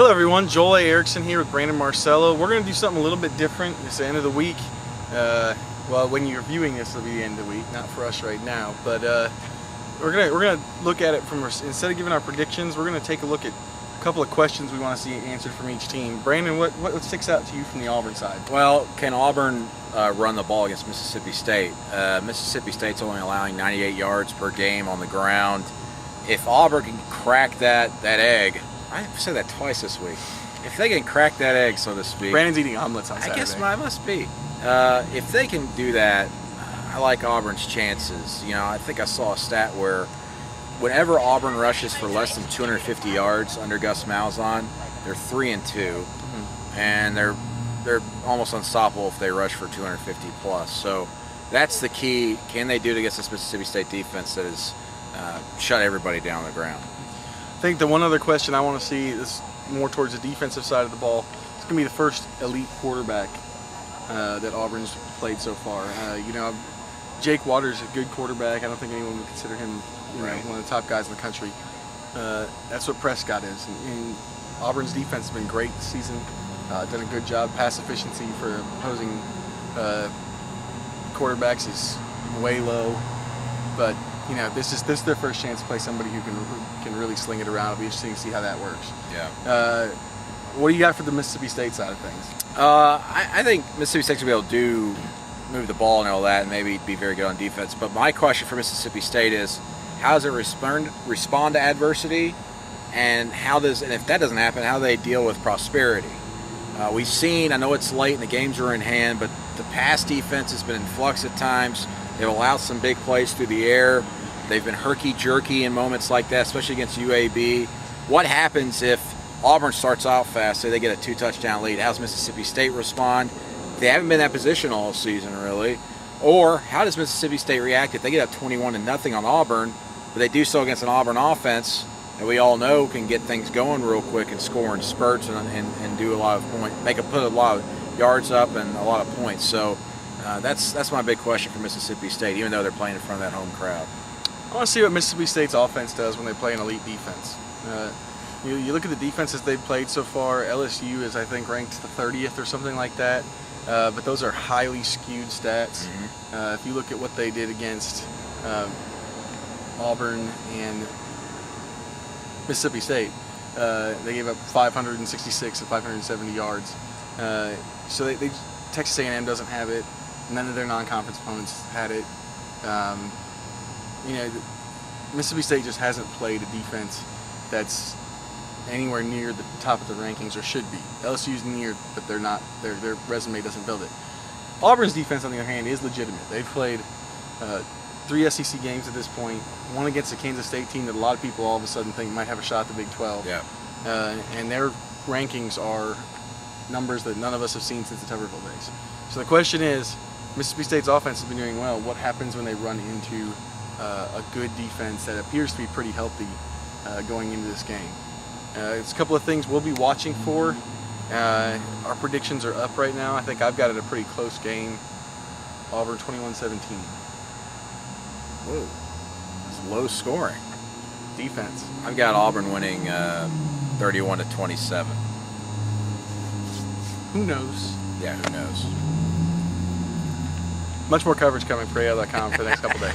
Hello everyone, Joel A. Erickson here with Brandon Marcello. We're going to do something a little bit different. It's the end of the week. Well, when you're viewing this, it'll be the end of the week, not for us right now. But we're gonna look at it from, instead of giving our predictions, we're going to take a look at a couple of questions we want to see answered from each team. Brandon, what sticks out to you from the Auburn side? Well, can Auburn run the ball against Mississippi State? Mississippi State's only allowing 98 yards per game on the ground. If Auburn can crack that egg, I've said that twice this week. If they can crack that egg, so to speak. Brandon's eating omelets on Saturday. I guess I must be. If they can do that, I like Auburn's chances. You know, I think I saw a stat where whenever Auburn rushes for less than 250 yards under Gus Malzahn, they're 3-2, and they're almost unstoppable if they rush for 250 plus. So that's the key. Can they do it against this Mississippi State defense that has shut everybody down on the ground? I think the one other question I want to see is more towards the defensive side of the ball. It's going to be the first elite quarterback that Auburn's played so far. Jake Waters is a good quarterback. I don't think anyone would consider him one of the top guys in the country. That's what Prescott is. And Auburn's defense has been great this season. Done a good job. Pass efficiency for opposing quarterbacks is way low. But this is their first chance to play somebody who can really sling it around. It'll be interesting to see how that works. Yeah. What do you got for the Mississippi State side of things? I think Mississippi State's going to be able to move the ball and all that and maybe be very good on defense. But my question for Mississippi State is, how does it respond to adversity? And if that doesn't happen, how do they deal with prosperity? We've seen, I know it's late and the games are in hand, but the pass defense has been in flux at times. They've allowed some big plays through the air. They've been herky-jerky in moments like that, especially against UAB. What happens if Auburn starts out fast, say they get a 2-touchdown lead? How does Mississippi State respond? They haven't been in that position all season, really. Or how does Mississippi State react if they get up 21-0 on Auburn, but they do so against an Auburn offense that we all know can get things going real quick and score in spurts and do a lot of points, put a lot of yards up and a lot of points. So that's my big question for Mississippi State, even though they're playing in front of that home crowd. I want to see what Mississippi State's offense does when they play an elite defense. You look at the defenses they've played so far. LSU is, I think, ranked the 30th or something like that. But those are highly skewed stats. If you look at what they did against Auburn and Mississippi State, they gave up 566 and 570 yards. So Texas A&M doesn't have it. None of their non-conference opponents had it. Mississippi State just hasn't played a defense that's anywhere near the top of the rankings, or should be. LSU's near, but they're not. Their resume doesn't build it. Auburn's defense, on the other hand, is legitimate. They've played 3 SEC games at this point. One against a Kansas State team that a lot of people all of a sudden think might have a shot at the Big 12. Yeah. And their rankings are numbers that none of us have seen since the Tuberville days. So the question is, Mississippi State's offense has been doing well. What happens when they run into a good defense that appears to be pretty healthy going into this game? It's a couple of things we'll be watching for. Our predictions are up right now. I think I've got it a pretty close game. Auburn 21-17. Whoa, it's low scoring. Defense. I've got Auburn winning 31-27. Who knows? Yeah, who knows? Much more coverage coming for AL.com for the next couple days.